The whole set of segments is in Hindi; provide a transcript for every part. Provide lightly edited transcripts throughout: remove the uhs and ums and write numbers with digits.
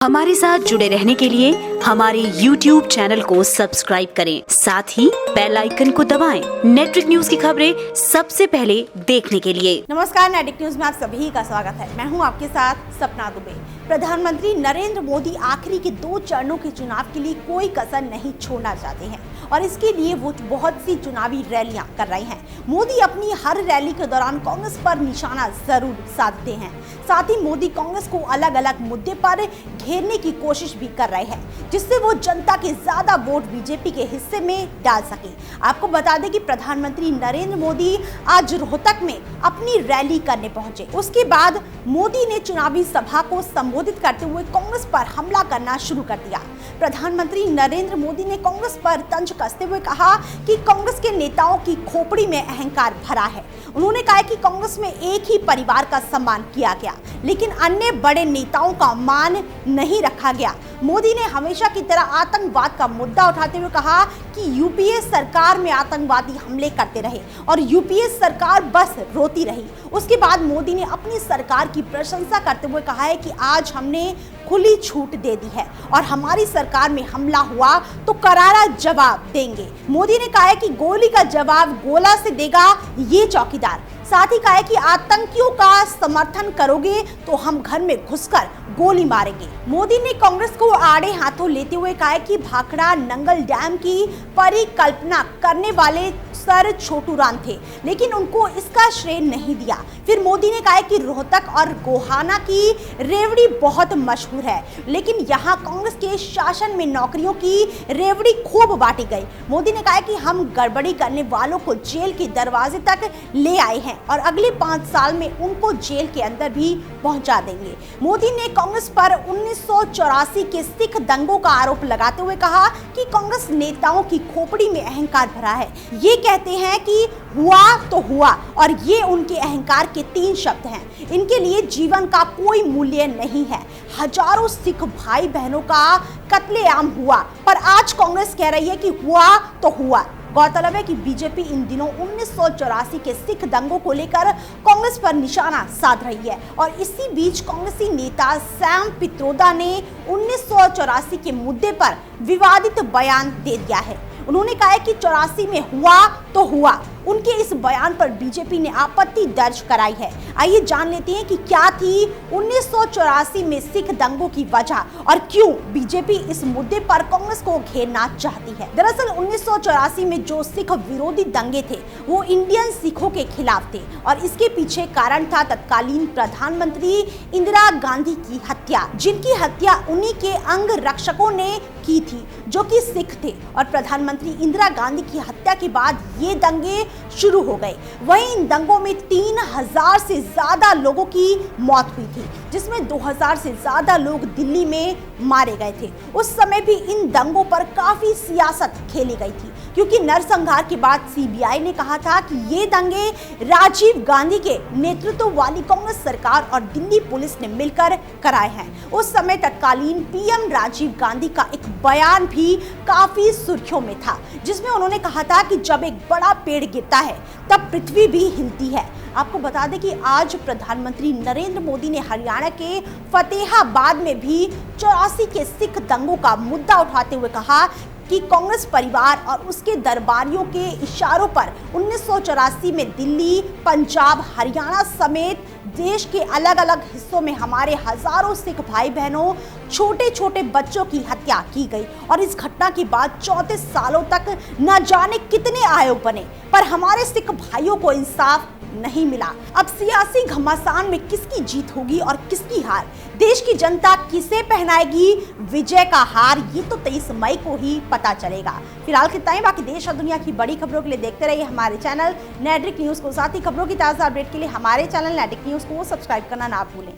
हमारे साथ जुड़े रहने के लिए हमारे YouTube चैनल को सब्सक्राइब करें, साथ ही बेल आइकन को दबाएं। नेटवर्क न्यूज की खबरें सबसे पहले देखने के लिए। नमस्कार, नेटवर्क न्यूज में आप सभी का स्वागत है। मैं हूं आपके साथ सपना दुबे। प्रधानमंत्री नरेंद्र मोदी आखिरी के 2 चरणों के चुनाव के लिए कोई कसर नहीं छोड़ना चाहते हैं और इसके लिए वो बहुत सी चुनावी रैलियां कर रहे हैं। मोदी अपनी हर रैली के दौरान कांग्रेस पर निशाना जरूर साधते हैं। साथ ही मोदी कांग्रेस को अलग अलग मुद्दे पर घेरने की कोशिश भी कर रहे हैं, जिससे वो जनता के ज्यादा वोट बीजेपी के हिस्से में डाल सके। आपको बता दें कि प्रधानमंत्री नरेंद्र मोदी आज रोहतक में अपनी रैली करने पहुंचे। उसके बाद मोदी ने चुनावी सभा को संबोधित करते हुए कांग्रेस पर हमला करना शुरू कर दिया। प्रधानमंत्री नरेंद्र मोदी ने कांग्रेस पर तंज कसते हुए कहा कि कांग्रेस के नेताओं की खोपड़ी में अहंकार भरा है। उन्होंने कहा कि कांग्रेस में एक ही परिवार का सम्मान किया गया, लेकिन अन्य बड़े नेताओं का मान नहीं रखा गया। मोदी ने हमेशा की तरह आतंकवाद का मुद्दा उठाते हुए कहा कि यूपीए सरकार में आतंकवादी हमले करते रहे और यूपीए सरकार बस रोती रही। उसके बाद मोदी ने अपनी सरकार की प्रशंसा करते हुए कहा है कि आज हमने खुली छूट दे दी है और हमारी सरकार में हमला हुआ तो करारा जवाब देंगे। मोदी ने कहा है कि गोली का जवाब गोला से देगा ये चौकीदार। साथ ही कहा है कि आतंकियों का समर्थन करोगे तो हम घर में घुसकर गोली मारेंगे। मोदी ने कांग्रेस को आड़े हाथों लेते हुए कहा है कि भाखड़ा नंगल डैम की परिकल्पना करने वाले सर छोटू राम थे, लेकिन उनको इसका श्रेय नहीं दिया। फिर मोदी ने कहा है कि रोहतक और गोहाना की रेवड़ी बहुत मशहूर है, लेकिन यहाँ कांग्रेस के शासन में नौकरियों की रेवड़ी खूब बांटी गई। मोदी ने कहा है कि हम गड़बड़ी करने वालों को जेल के दरवाजे तक ले आए हैं और अगले 5 साल में उनको जेल के अंदर भी पहुंचा देंगे। मोदी ने कांग्रेस पर 1984 के सिख दंगों का आरोप लगाते हुए कहा कि कांग्रेस नेताओं की खोपड़ी में अहंकार भरा है। ये कहते हैं कि हुआ तो हुआ और ये उनके अहंकार के 3 शब्द हैं। इनके लिए जीवन का कोई मूल्य नहीं है। हजारों सिख भाई बहनों का कत्लेआम हुआ, पर आज कांग्रेस कह रही है कि हुआ तो हुआ। गौरतलब है कि बीजेपी इन दिनों 1984 के सिख दंगों को लेकर कांग्रेस पर निशाना साध रही है और इसी बीच कांग्रेसी नेता सैम पित्रोदा ने 1984 के मुद्दे पर विवादित बयान दे दिया है। उन्होंने कहा है कि 84 में हुआ तो हुआ। उनके इस बयान पर बीजेपी ने आपत्ति दर्ज कराई है। आइए जान लेते हैं कि क्या थी 1984 में सिख दंगों की वजह और क्यों बीजेपी इस मुद्दे पर कांग्रेस को घेरना चाहती है। दरअसल 1984 में जो सिख विरोधी दंगे थे वो इंडियन सिखों के खिलाफ थे और इसके पीछे कारण था तत्कालीन प्रधानमंत्री इंदिरा गांधी की हत्या, जिनकी हत्या उन्हीं के अंग रक्षकों ने की थी जो कि सिख थे। और प्रधानमंत्री इंदिरा गांधी की हत्या के बाद ये दंगे शुरू हो गए। वहीं इन दंगों में 3000 से ज्यादा लोगों की मौत हुई थी, जिसमें 2000 से ज्यादा लोग दिल्ली में मारे गए थे। उस समय भी इन दंगों पर काफी सियासत खेली गई थी, क्योंकि नरसंहार के बाद सीबीआई ने कहा था कि ये दंगे राजीव गांधी के नेतृत्व वाली कांग्रेस सरकार और दिल्ली पुलिस ने मिलकर कराए हैं। उस समय तत्कालीन पीएम राजीव गांधी का एक बयान भी काफी सुर्खियों में था, जिसमें उन्होंने कहा था कि जब एक बड़ा पेड़ गिरता है तब पृथ्वी भी हिलती है। आपको बता दें कि आज प्रधानमंत्री नरेंद्र मोदी ने हरियाणा के फतेहाबाद में भी 84 के सिख दंगों का मुद्दा उठाते हुए कहा कि कांग्रेस परिवार और उसके दरबारियों के इशारों पर 1984 में दिल्ली, पंजाब, हरियाणा समेत देश के अलग अलग हिस्सों में हमारे हजारों सिख भाई बहनों, छोटे छोटे बच्चों की हत्या की गई और इस घटना के बाद 34 सालों तक न जाने कितने आयोग बने, पर हमारे सिख भाइयों को इंसाफ नहीं मिला। अब सियासी घमासान में किसकी जीत होगी और किसकी हार, देश की जनता किसे पहनाएगी विजय का हार, ये तो 23 मई को ही पता चलेगा। फिलहाल कितना ही, बाकी देश और दुनिया की बड़ी खबरों के लिए देखते रहिए हमारे चैनल नेटवर्क न्यूज को। साथ ही खबरों की ताज़ा अपडेट के लिए हमारे चैनल नेटवर्क न्यूज को सब्सक्राइब करना ना भूलें।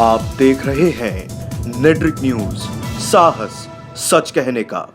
आप देख रहे हैं नेटवर्क न्यूज, साहस सच कहने का।